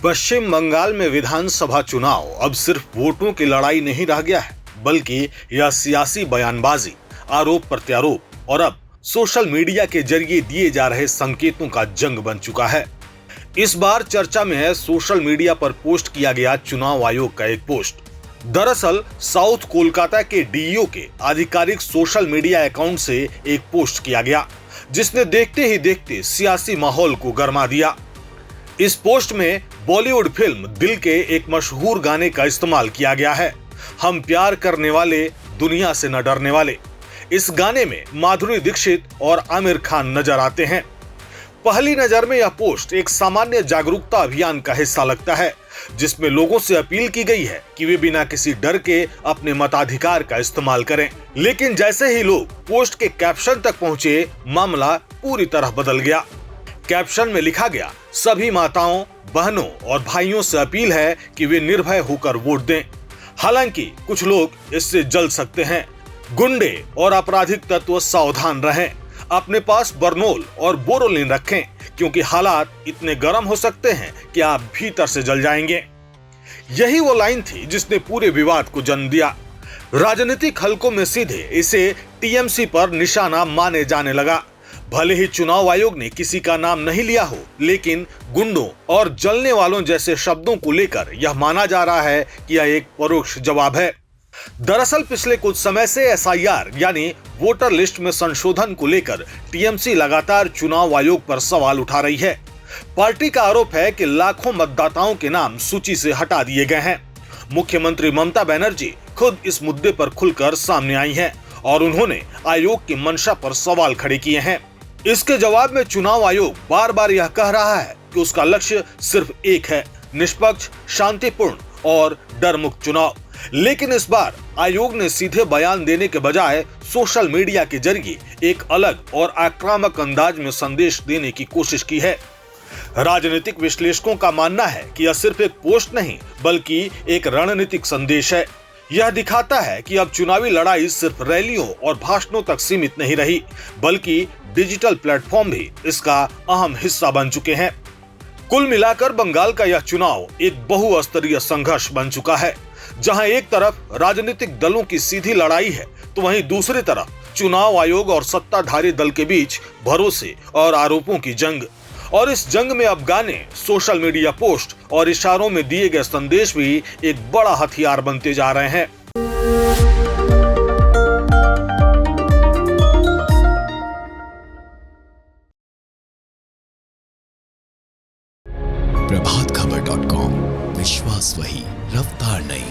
पश्चिम बंगाल में विधानसभा चुनाव अब सिर्फ वोटों की लड़ाई नहीं रह गया है, बल्कि यह सियासी बयानबाजी, आरोप प्रत्यारोप और अब सोशल मीडिया के जरिए दिए जा रहे संकेतों का जंग बन चुका है। इस बार चर्चा में है सोशल मीडिया पर पोस्ट किया गया चुनाव आयोग का एक पोस्ट। दरअसल साउथ कोलकाता के डीईओ के आधिकारिक सोशल मीडिया अकाउंट से एक पोस्ट किया गया, जिसने देखते ही देखते सियासी माहौल को गरमा दिया। इस पोस्ट में बॉलीवुड फिल्म दिल के एक मशहूर गाने का इस्तेमाल किया गया है, हम प्यार करने वाले दुनिया से न डरने वाले। इस गाने में माधुरी दीक्षित और आमिर खान नजर आते हैं। पहली नजर में यह पोस्ट एक सामान्य जागरूकता अभियान का हिस्सा लगता है, जिसमें लोगों से अपील की गई है कि वे बिना किसी डर के अपने मताधिकार का इस्तेमाल करें। लेकिन जैसे ही लोग पोस्ट के कैप्शन तक पहुंचे, मामला पूरी तरह बदल गया। कैप्शन में लिखा गया, सभी माताओं, बहनों और भाइयों से अपील है कि वे निर्भय होकर वोट दें। हालांकि कुछ लोग इससे जल सकते हैं। गुंडे और आपराधिक तत्व सावधान रहें। अपने पास बरनोल और बोरोलिन रखें, क्योंकि हालात इतने गर्म हो सकते हैं कि आप भीतर से जल जाएंगे। यही वो लाइन थी जिसने पूरे विवाद को जन्म दिया। राजनीतिक हलकों में सीधे इसे टीएमसी पर निशाना माने जाने लगा। भले ही चुनाव आयोग ने किसी का नाम नहीं लिया हो, लेकिन गुंडों और जलने वालों जैसे शब्दों को लेकर यह माना जा रहा है कि यह एक परोक्ष जवाब है। दरअसल पिछले कुछ समय से एसआईआर यानी वोटर लिस्ट में संशोधन को लेकर टीएमसी लगातार चुनाव आयोग पर सवाल उठा रही है। पार्टी का आरोप है कि लाखों मतदाताओं के नाम सूची से हटा दिए गए हैं। मुख्यमंत्री ममता बनर्जी खुद इस मुद्दे पर खुलकर सामने आई हैं और उन्होंने आयोग की मंशा पर सवाल खड़े किए हैं। इसके जवाब में चुनाव आयोग बार बार यह कह रहा है कि उसका लक्ष्य सिर्फ एक है, निष्पक्ष, शांतिपूर्ण और डर मुक्त चुनाव। लेकिन इस बार आयोग ने सीधे बयान देने के बजाय सोशल मीडिया के जरिए एक अलग और आक्रामक अंदाज में संदेश देने की कोशिश की है। राजनीतिक विश्लेषकों का मानना है कि यह सिर्फ एक पोस्ट नहीं, बल्कि एक रणनीतिक संदेश है। यह दिखाता है कि अब चुनावी लड़ाई सिर्फ रैलियों और भाषणों तक सीमित नहीं रही, बल्कि डिजिटल प्लेटफॉर्म भी इसका अहम हिस्सा बन चुके हैं। कुल मिलाकर बंगाल का यह चुनाव एक बहुस्तरीय संघर्ष बन चुका है, जहां एक तरफ राजनीतिक दलों की सीधी लड़ाई है, तो वहीं दूसरी तरफ चुनाव आयोग और सत्ताधारी दल के बीच भरोसे और आरोपों की जंग। और इस जंग में अब गाने, सोशल मीडिया पोस्ट और इशारों में दिए गए संदेश भी एक बड़ा हथियार बनते जा रहे हैं। प्रभातखबर.com, विश्वास वही, रफ्तार नहीं।